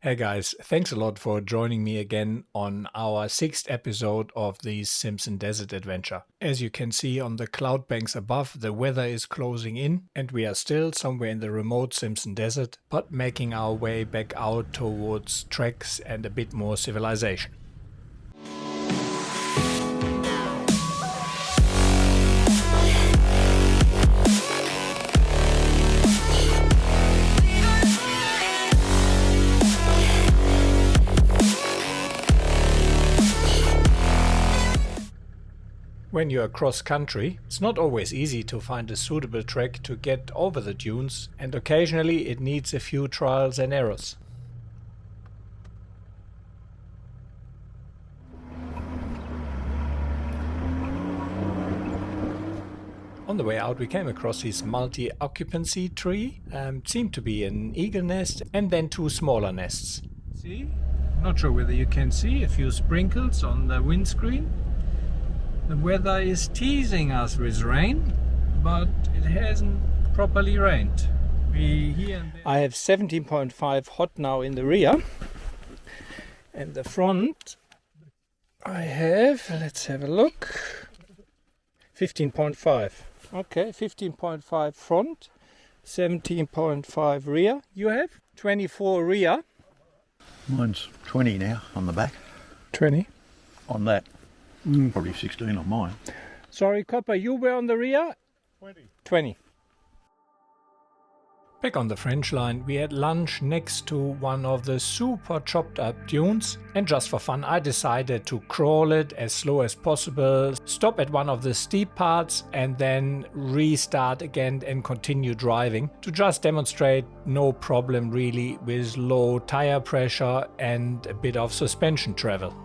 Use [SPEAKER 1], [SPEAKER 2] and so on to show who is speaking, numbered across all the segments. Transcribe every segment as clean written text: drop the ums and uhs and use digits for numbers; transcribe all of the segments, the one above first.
[SPEAKER 1] Hey guys, thanks a lot for joining me again on our 6th episode of the Simpson Desert Adventure. As you can see on the cloud banks above, the weather is closing in and we are still somewhere in the remote Simpson Desert, but making our way back out towards treks and a bit more civilization. When you're cross country, it's not always easy to find a suitable trek to get over the dunes, and occasionally it needs a few trials and errors. On the way out we came across this multi-occupancy tree. Seemed to be an eagle nest and then two smaller nests. See? Not sure whether you can see a few sprinkles on the windscreen. The weather is teasing us with rain, but it hasn't properly rained. I have 17.5 hot now in the rear, and the front I have, let's have a look, 15.5. Okay, 15.5 front, 17.5 rear. You have 24 rear.
[SPEAKER 2] Mine's 20 now on the back.
[SPEAKER 1] 20?
[SPEAKER 2] On that. Probably 16 on mine.
[SPEAKER 1] Sorry, Copper, you were on the rear? 20. Back on the French line, we had lunch next to one of the super chopped up dunes, and just for fun I decided to crawl it as slow as possible, stop at one of the steep parts and then restart again and continue driving to just demonstrate no problem really with low tire pressure and a bit of suspension travel.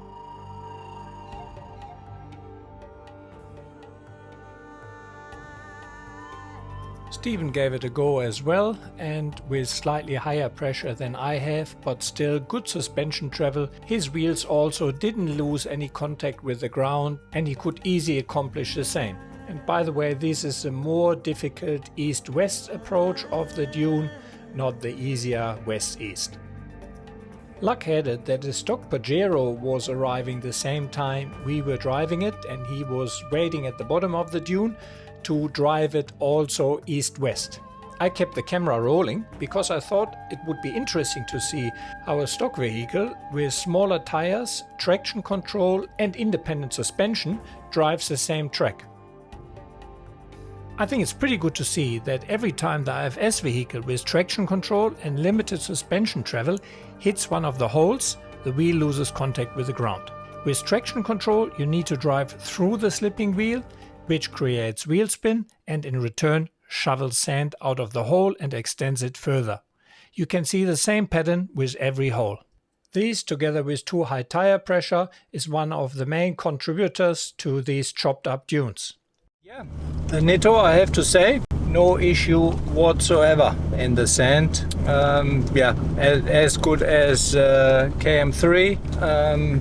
[SPEAKER 1] Stephen gave it a go as well, and with slightly higher pressure than I have, but still good suspension travel, his wheels also didn't lose any contact with the ground and he could easily accomplish the same. And by the way, this is a more difficult east-west approach of the dune, not the easier west-east. Luck had it that a stock Pajero was arriving the same time we were driving it, and he was waiting at the bottom of the dune to drive it also east-west. I kept the camera rolling because I thought it would be interesting to see how a stock vehicle with smaller tires, traction control and independent suspension drives the same track. I think it's pretty good to see that every time the IFS vehicle with traction control and limited suspension travel hits one of the holes, the wheel loses contact with the ground. With traction control you need to drive through the slipping wheel, which creates wheel spin and in return shovels sand out of the hole and extends it further. You can see the same pattern with every hole. These, together with too high tire pressure, is one of the main contributors to these chopped up dunes. Yeah, the Nitto, I have to say, no issue whatsoever in the sand. As good as KM3.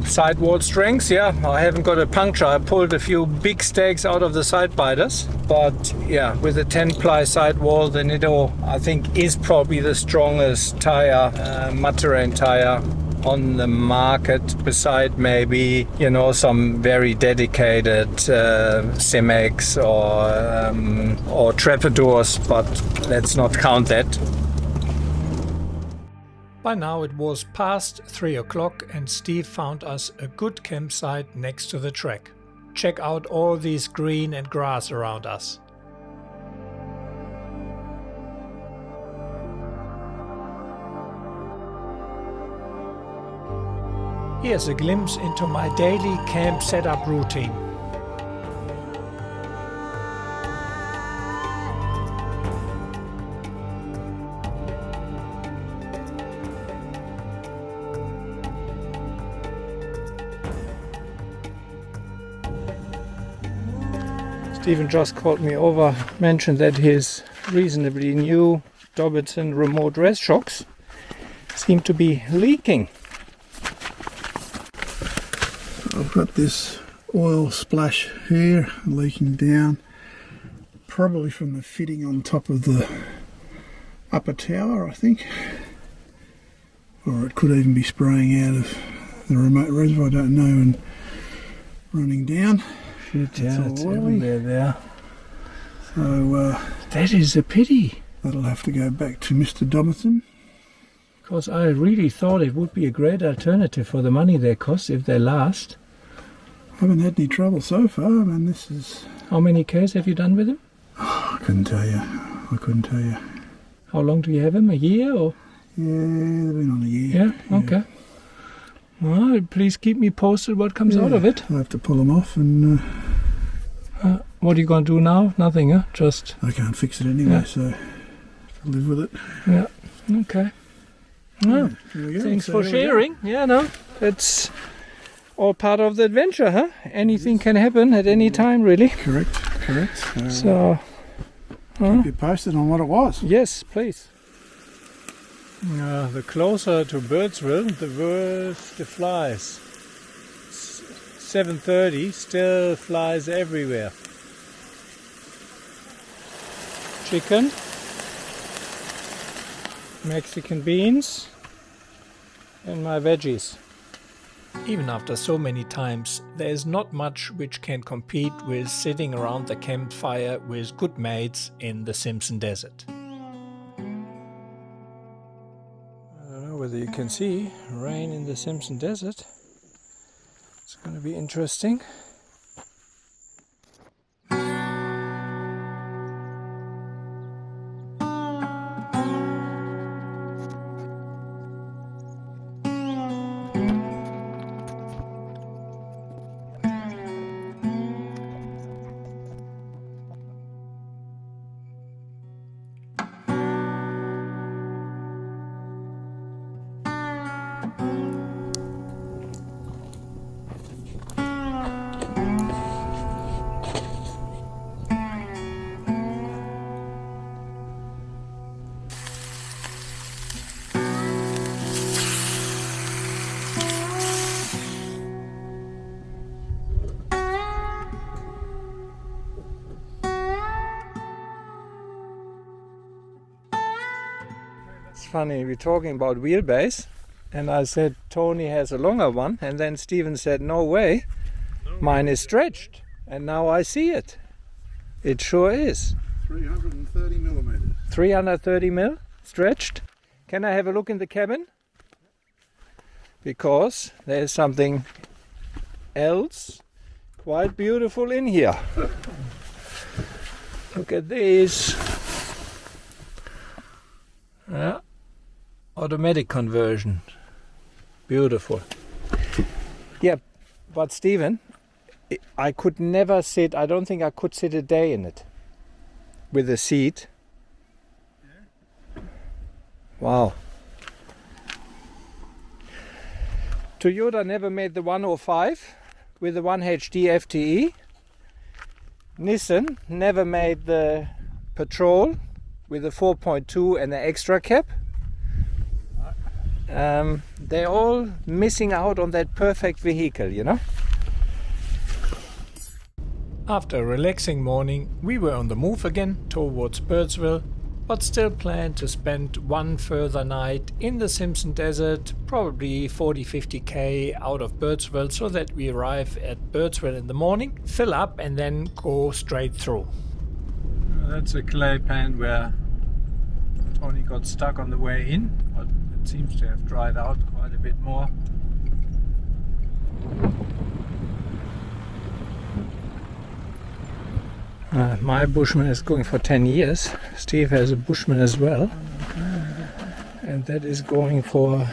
[SPEAKER 1] Sidewall strength, yeah, I haven't got a puncture. I pulled a few big stakes out of the side biters, but yeah, with a 10-ply sidewall, the Nitto I think is probably the strongest tire, mud-terrain tire on the market, beside maybe, you know, some very dedicated Simex or Trappadors, but let's not count that. By now it was past 3 o'clock and Steve found us a good campsite next to the trek. Check out all these green and grass around us. Here's a glimpse into my daily camp setup routine. Stephen just called me over, mentioned that his reasonably new Dobinson remote rest shocks seem to be leaking.
[SPEAKER 3] I've got this oil splash here leaking down, probably from the fitting on top of the upper tower, I think. or it could even be spraying out of the remote reservoir, I don't know, and running down.
[SPEAKER 1] Shit,
[SPEAKER 3] yeah,
[SPEAKER 1] it's everywhere there.
[SPEAKER 3] So
[SPEAKER 1] That is a pity.
[SPEAKER 3] that'll have to go back to Mr. Dobinson.
[SPEAKER 1] Because I really thought it would be a great alternative for the money they cost if they last.
[SPEAKER 3] Haven't had any trouble so far. I mean, this is...
[SPEAKER 1] How many Ks have you done with him?
[SPEAKER 3] I couldn't tell you.
[SPEAKER 1] How long do you have him? A year or?
[SPEAKER 3] Yeah, they've been on a year.
[SPEAKER 1] Yeah, okay. Well, please keep me posted what comes out of it.
[SPEAKER 3] I'll have to pull them off and...
[SPEAKER 1] What are you going to do now? Nothing, huh? Just...
[SPEAKER 3] I can't fix it anyway, so I'll live with it.
[SPEAKER 1] Yeah, okay. Well,
[SPEAKER 3] There we go.
[SPEAKER 1] thanks
[SPEAKER 3] So
[SPEAKER 1] for
[SPEAKER 3] there we go.
[SPEAKER 1] sharing. Yeah, no, it's all part of the adventure, huh? Anything can happen at any time, really.
[SPEAKER 3] Correct.
[SPEAKER 1] So,
[SPEAKER 3] Keep you posted on what it was.
[SPEAKER 1] yes, please. The closer to Birdsville, the worse the flies. 7:30, still flies everywhere. Chicken, Mexican beans, and my veggies. Even after so many times, there is not much which can compete with sitting around the campfire with good mates in the Simpson desert. I don't know whether you can see rain in the Simpson desert. It's going to be interesting. It's funny, we're talking about wheelbase, and I said Tony has a longer one, and then Stephen said no way, mine is stretched, and now I see it. It sure is.
[SPEAKER 3] 330 millimetres.
[SPEAKER 1] 330 mil stretched. Can I have a look in the cabin? Because there's something else quite beautiful in here. Look at this. Yeah. Automatic conversion. Beautiful. Yeah, but Stephen, I could never sit, I don't think I could sit a day in it with a seat. Wow. Toyota never made the 105 with the 1HD FTE. Nissan never made the Patrol with the 4.2 and the extra cab. They're all missing out on that perfect vehicle, you know? After a relaxing morning, we were on the move again towards Birdsville, but still planned to spend one further night in the Simpson Desert, probably 40-50 k out of Birdsville, so that we arrive at Birdsville in the morning, fill up and then go straight through. That's a clay pan where Tony got stuck on the way in, but it seems to have dried out quite a bit more. My Bushman is going for 10 years. Steve has a Bushman as well. And that is going for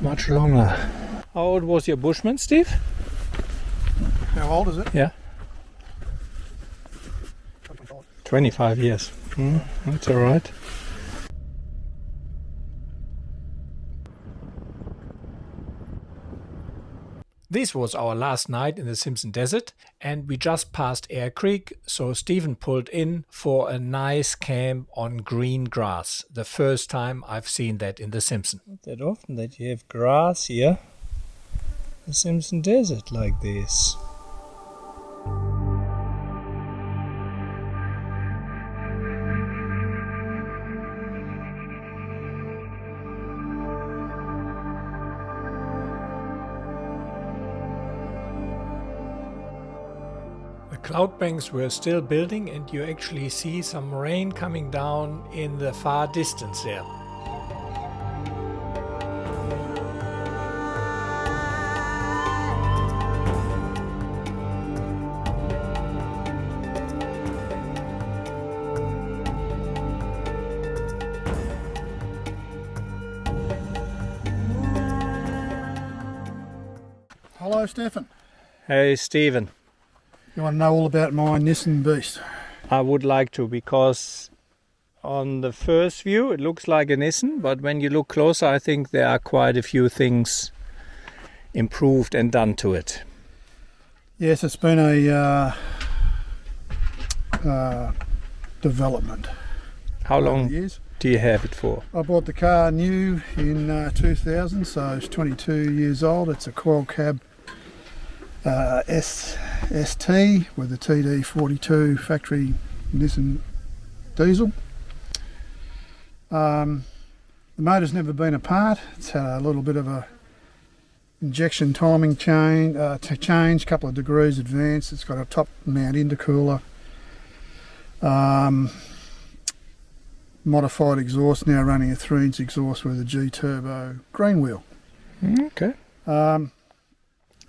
[SPEAKER 1] much longer. How old was your Bushman, Steve?
[SPEAKER 3] How old is it?
[SPEAKER 1] Yeah. 25 years. That's alright. This was our last night in the Simpson Desert, and we just passed Air Creek, so Stephen pulled in for a nice camp on green grass. The first time I've seen that in the Simpson. Not that often that you have grass here. The Simpson Desert like this. cloud banks were still building, and you actually see some rain coming down in the far distance there.
[SPEAKER 3] Hello, Stefan.
[SPEAKER 1] Hey Stephen,
[SPEAKER 3] You want to know all about my Nissan Beast?
[SPEAKER 1] I would like to, because on the first view it looks like a Nissan, but when you look closer I think there are quite a few things improved and done to it.
[SPEAKER 3] Yes, it's been a development.
[SPEAKER 1] How
[SPEAKER 3] over the
[SPEAKER 1] long
[SPEAKER 3] years.
[SPEAKER 1] do you have it for?
[SPEAKER 3] I bought the car new in 2000, so it's 22 years old. It's a coil cab ST with a TD42 factory Nissan diesel. The motor's never been apart. It's had a little bit of a injection timing change, a couple of degrees advanced. It's got a top mount intercooler. Modified exhaust, now running a 3-inch exhaust with a G-turbo green wheel.
[SPEAKER 1] Okay.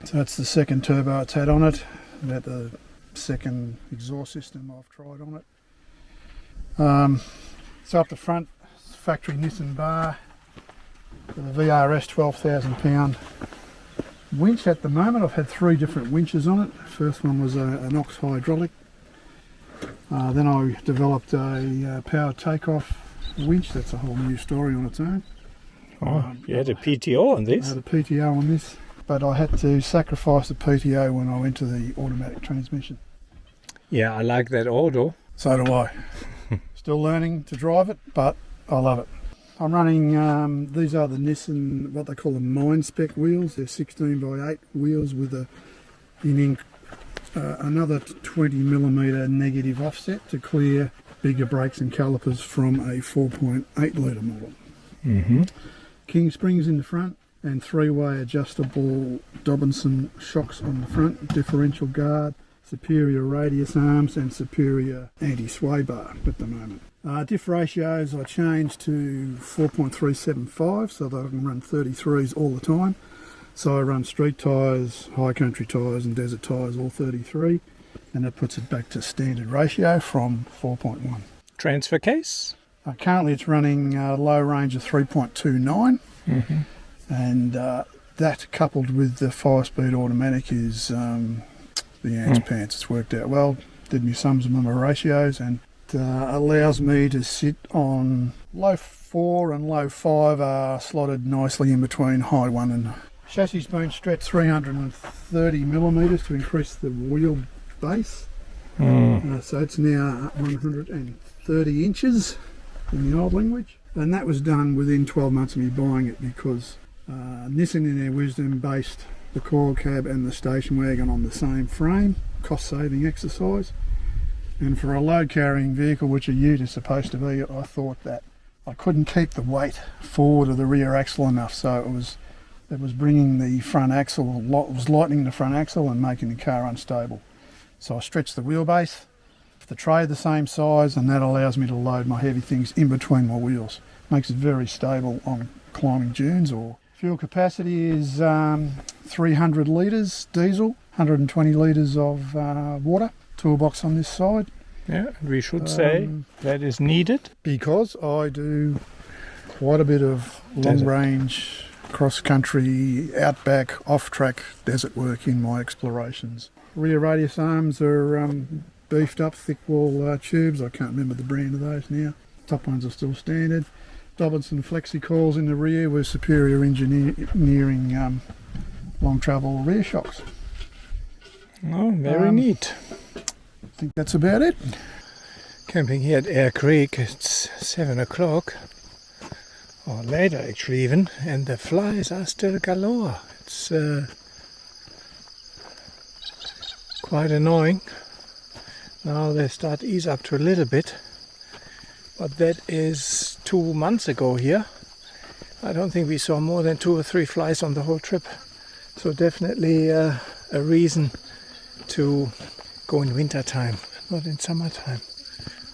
[SPEAKER 3] So that's the second turbo it's had on it. About the second exhaust system I've tried on it. So up the front, it's factory Nissan bar with a VRS 12,000 pound winch. At the moment I've had 3 different winches on it. First one was an ox hydraulic. Then I developed a power takeoff winch. That's a whole new story on its own.
[SPEAKER 1] You had a PTO on
[SPEAKER 3] I
[SPEAKER 1] this?
[SPEAKER 3] had a PTO on this, but I had to sacrifice the PTO when I went to the automatic transmission.
[SPEAKER 1] Yeah, I like that auto.
[SPEAKER 3] So do I. Still learning to drive it, but I love it. I'm running, these are the Nissan, what they call the Mine Spec wheels. They're 16x8 wheels with another 20mm negative offset to clear bigger brakes and calipers from a 4.8 litre model.
[SPEAKER 1] Mm-hmm.
[SPEAKER 3] King springs in the front and 3-way adjustable Dobinson shocks on the front, differential guard, superior radius arms and superior anti-sway bar at the moment. Diff ratios I changed to 4.375 so that I can run 33s all the time. So I run street tyres, high country tyres and desert tyres all 33, and that puts it back to standard ratio from 4.1.
[SPEAKER 1] Transfer case?
[SPEAKER 3] Currently it's running low range of 3.29, and that coupled with the 5-speed automatic is the ants pants. It's worked out well. Did me sums and my ratios, and allows me to sit on low 4 and low 5 are slotted nicely in between high 1 and chassis been stretched 330mm to increase the wheel base. So it's now 130 inches in the old language, and that was done within 12 months of me buying it because Nissan in their wisdom based the coil cab and the station wagon on the same frame, cost saving exercise, and for a load carrying vehicle which a ute is supposed to be, I thought that I couldn't keep the weight forward of the rear axle enough, so it was bringing the front axle, was lightening the front axle and making the car unstable. So I stretched the wheelbase, the tray the same size, and that allows me to load my heavy things in between my wheels. Makes it very stable on climbing dunes. Or fuel capacity is 300 litres diesel, 120 litres of water. Toolbox on this side.
[SPEAKER 1] Yeah, we should say that is needed.
[SPEAKER 3] Because I do quite a bit of long range cross-country, outback, off-track desert work in my explorations. Rear radius arms are beefed up, thick wall tubes. I can't remember the brand of those now. Top ones are still standard. Dobinson flexi coils in the rear with superior engineering long travel rear shocks.
[SPEAKER 1] Oh, very neat.
[SPEAKER 3] I think that's about it.
[SPEAKER 1] Camping here at Air Creek, it's 7 o'clock. Or later actually even, and the flies are still galore. It's quite annoying. Now they start to ease up to a little bit, but that is 2 months ago here. I don't think we saw more than 2 or 3 flies on the whole trip. So definitely a reason to go in winter time, not in summertime.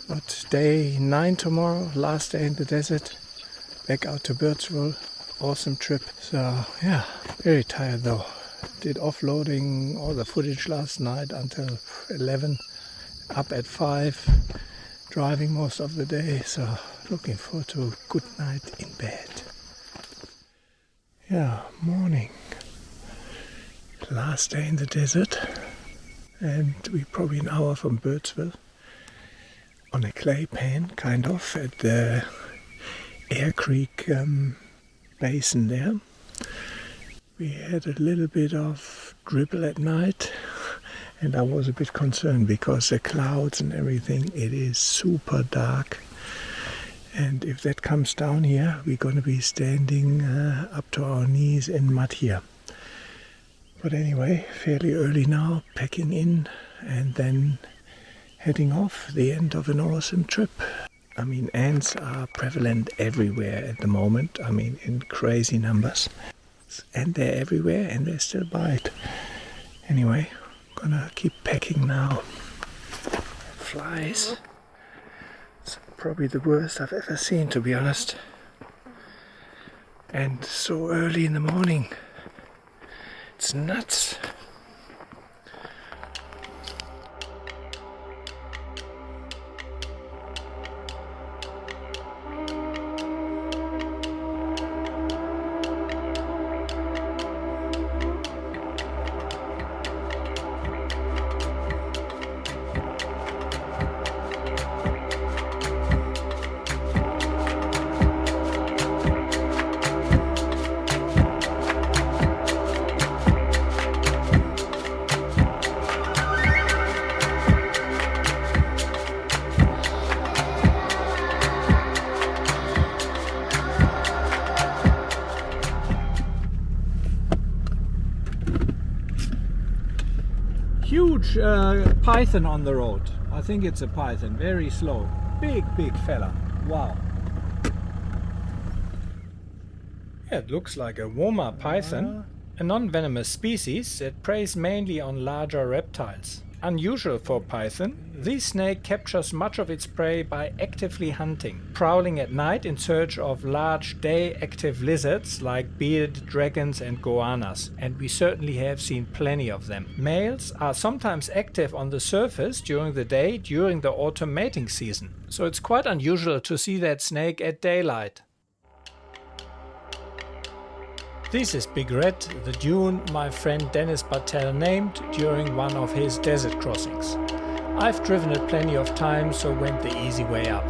[SPEAKER 1] But day 9 tomorrow, last day in the desert, back out to Birdsville, awesome trip. So yeah, very tired though. Did offloading all the footage last night until 11, up at 5, driving most of the day, so looking forward to a good night in bed. Yeah, morning. Last day in the desert, and we're probably an hour from Birdsville on a clay pan, kind of, at the Air Creek basin there. We had a little bit of dribble at night, and I was a bit concerned because the clouds and everything, it is super dark. And if that comes down here, we're going to be standing up to our knees in mud here. But anyway, fairly early now, packing in and then heading off. The end of an awesome trip. I mean, ants are prevalent everywhere at the moment. I mean, in crazy numbers. And they're everywhere and they still bite. Anyway, gonna keep packing now. Flies. It's probably the worst I've ever seen, to be honest. And so early in the morning. It's nuts. Huge python on the road. I think it's a python, very slow. Big fella. Wow. Yeah, it looks like a Woma python, a non-venomous species that preys mainly on larger reptiles. Unusual for python, this snake captures much of its prey by actively hunting, prowling at night in search of large day-active lizards like bearded dragons and goannas, and we certainly have seen plenty of them. Males are sometimes active on the surface during the day during the autumn mating season, so it's quite unusual to see that snake at daylight. This is Big Red, the Dune my friend Dennis Bartel named during one of his desert crossings. I've driven it plenty of times, so went the easy way up.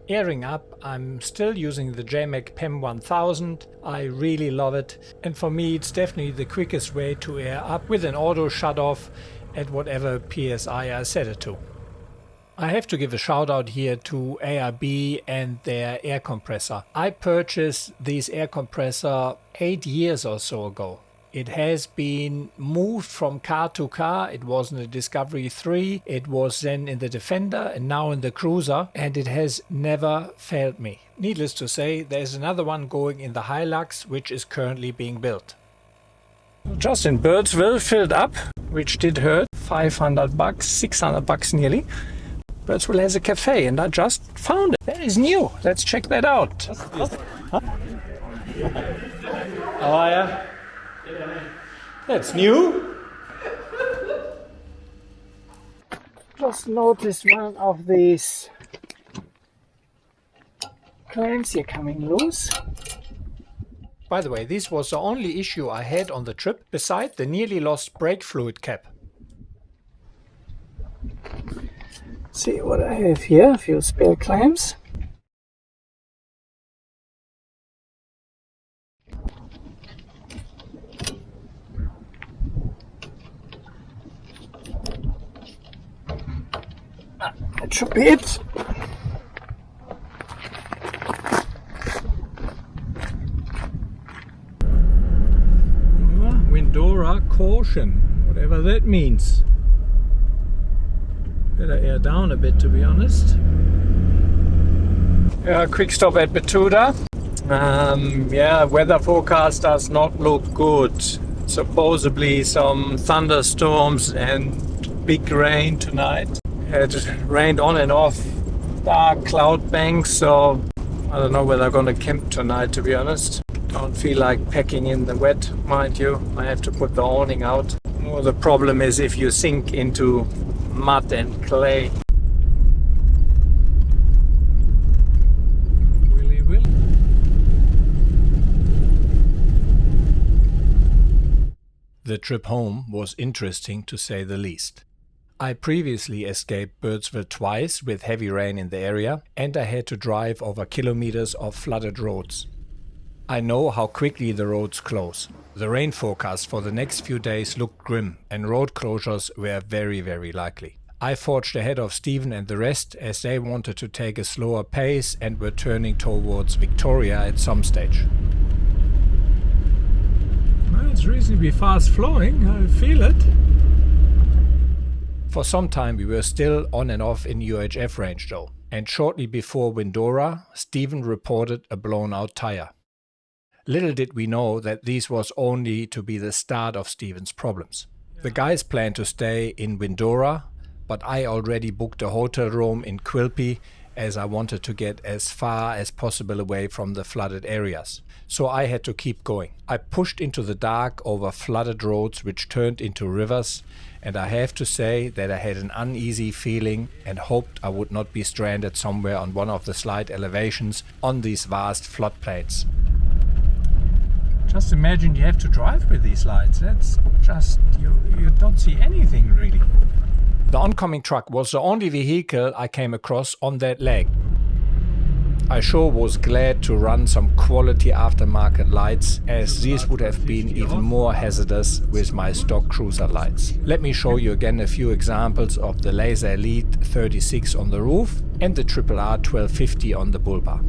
[SPEAKER 1] Airing up, I'm still using the JMac PEM 1000. I really love it, and for me it's definitely the quickest way to air up with an auto shut off at whatever PSI I set it to. I have to give a shout out here to ARB and their air compressor. I purchased this air compressor 8 years or so ago. It has been moved from car to car. It was in the Discovery 3, it was then in the Defender and now in the Cruiser, and it has never failed me. Needless to say, there's another one going in the Hilux, which is currently being built. Just in Birdsville, filled up, which did hurt, $500, $600 nearly. Birdsville has a cafe and I just found it. That is new. Let's check that out. Huh? How are ya? That's new. Just noticed one of these clamps here coming loose. By the way, this was the only issue I had on the trip, beside the nearly lost brake fluid cap. See what I have here, a few spare clamps. That should be it. motion, whatever that means. Better air down a bit, to be honest. Yeah, quick stop at Betoota. Yeah, weather forecast does not look good. Supposedly some thunderstorms and big rain tonight. It rained on and off, dark cloud banks, so I don't know whether I'm gonna camp tonight, to be honest. Don't feel like packing in the wet, mind you. I have to put the awning out. Well, the problem is if you sink into mud and clay. Willy will. The trip home was interesting, to say the least. I previously escaped Birdsville twice with heavy rain in the area, and I had to drive over kilometers of flooded roads. I know how quickly the roads close. The rain forecast for the next few days looked grim, and road closures were very, very likely. I forged ahead of Stephen and the rest as they wanted to take a slower pace and were turning towards Victoria at some stage. Well, it's reasonably fast flowing, I feel it. For some time we were still on and off in UHF range though, and shortly before Windora, Stephen reported a blown out tyre. Little did we know that this was only to be the start of Stephen's problems. The guys planned to stay in Windora, but I already booked a hotel room in Quilpie as I wanted to get as far as possible away from the flooded areas. So I had to keep going. I pushed into the dark over flooded roads which turned into rivers, and I have to say that I had an uneasy feeling and hoped I would not be stranded somewhere on one of the slight elevations on these vast floodplains. Just imagine you have to drive with these lights. That's just, you don't see anything really. The oncoming truck was the only vehicle I came across on that leg. I sure was glad to run some quality aftermarket lights, as these would have been even more hazardous with my stock cruiser lights. Let me show you again a few examples of the Lazer Elite 36 on the roof and the RRR 1250 on the bull bar.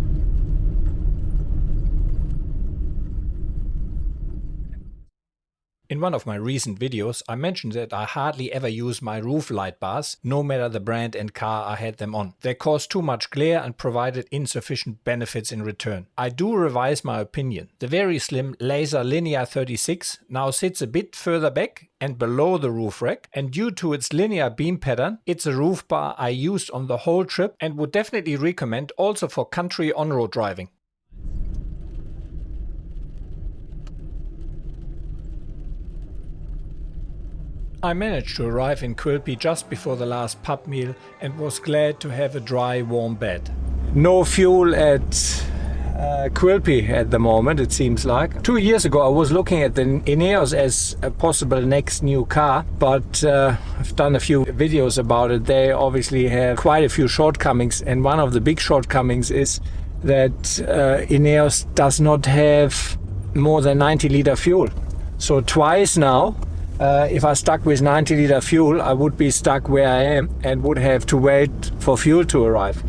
[SPEAKER 1] In one of my recent videos, I mentioned that I hardly ever use my roof light bars, no matter the brand and car I had them on. They caused too much glare and provided insufficient benefits in return. I do revise my opinion. The very slim Lazer Linear 36 now sits a bit further back and below the roof rack, and due to its linear beam pattern, it's a roof bar I used on the whole trip and would definitely recommend also for country on-road driving. I managed to arrive in Quilpie just before the last pub meal and was glad to have a dry, warm bed. No fuel at Quilpie at the moment, it seems like. 2 years ago I was looking at the Ineos as a possible next new car, but I've done a few videos about it. They obviously have quite a few shortcomings, and one of the big shortcomings is that Ineos does not have more than 90-litre fuel. So twice now, if I stuck with 90-litre fuel, I would be stuck where I am and would have to wait for fuel to arrive.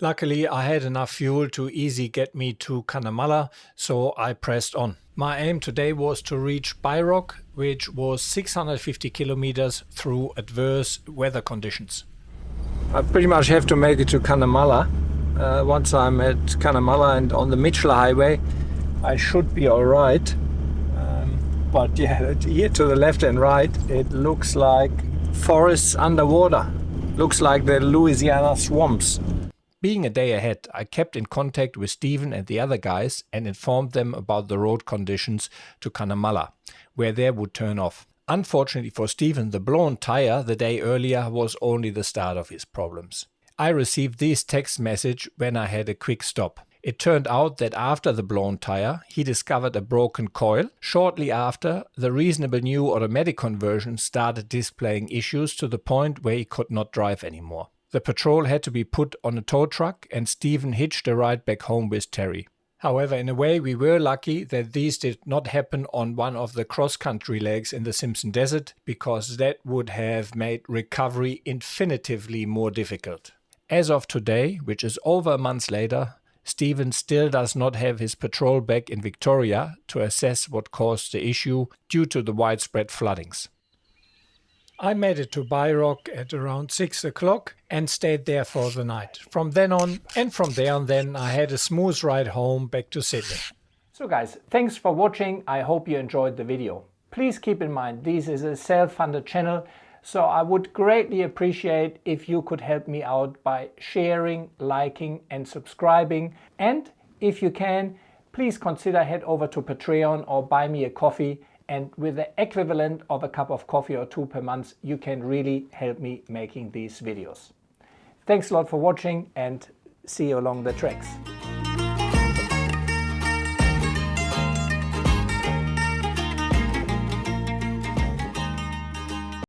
[SPEAKER 1] Luckily, I had enough fuel to easily get me to Cunnamulla, so I pressed on. My aim today was to reach Byrock, which was 650 kilometers through adverse weather conditions. I pretty much have to make it to Cunnamulla. Once I'm at Cunnamulla and on the Mitchell Highway, I should be all right. But yeah, here to the left and right, it looks like forests underwater. Looks like the Louisiana swamps. Being a day ahead, I kept in contact with Stephen and the other guys and informed them about the road conditions to Cunnamulla, where they would turn off. Unfortunately for Stephen, the blown tire the day earlier was only the start of his problems. I received this text message when I had a quick stop. It turned out that after the blown tire, he discovered a broken coil. Shortly after, the reasonable new automatic conversion started displaying issues to the point where he could not drive anymore. The patrol had to be put on a tow truck and Stephen hitched a ride back home with Terry. However, in a way we were lucky that these did not happen on one of the cross-country legs in the Simpson desert, because that would have made recovery infinitely more difficult. As of today, which is over a month later, Stephen still does not have his patrol back in Victoria to assess what caused the issue due to the widespread floodings. I made it to Byrock at around 6 o'clock and stayed there for the night. From then on, and from there on then, I had a smooth ride home back to Sydney. So guys, thanks for watching. I hope you enjoyed the video. Please keep in mind, this is a self-funded channel, so I would greatly appreciate if you could help me out by sharing, liking and subscribing. And if you can, please consider head over to Patreon or buy me a coffee. And with the equivalent of a cup of coffee or two per month, you can really help me making these videos. Thanks a lot for watching and see you along the tracks.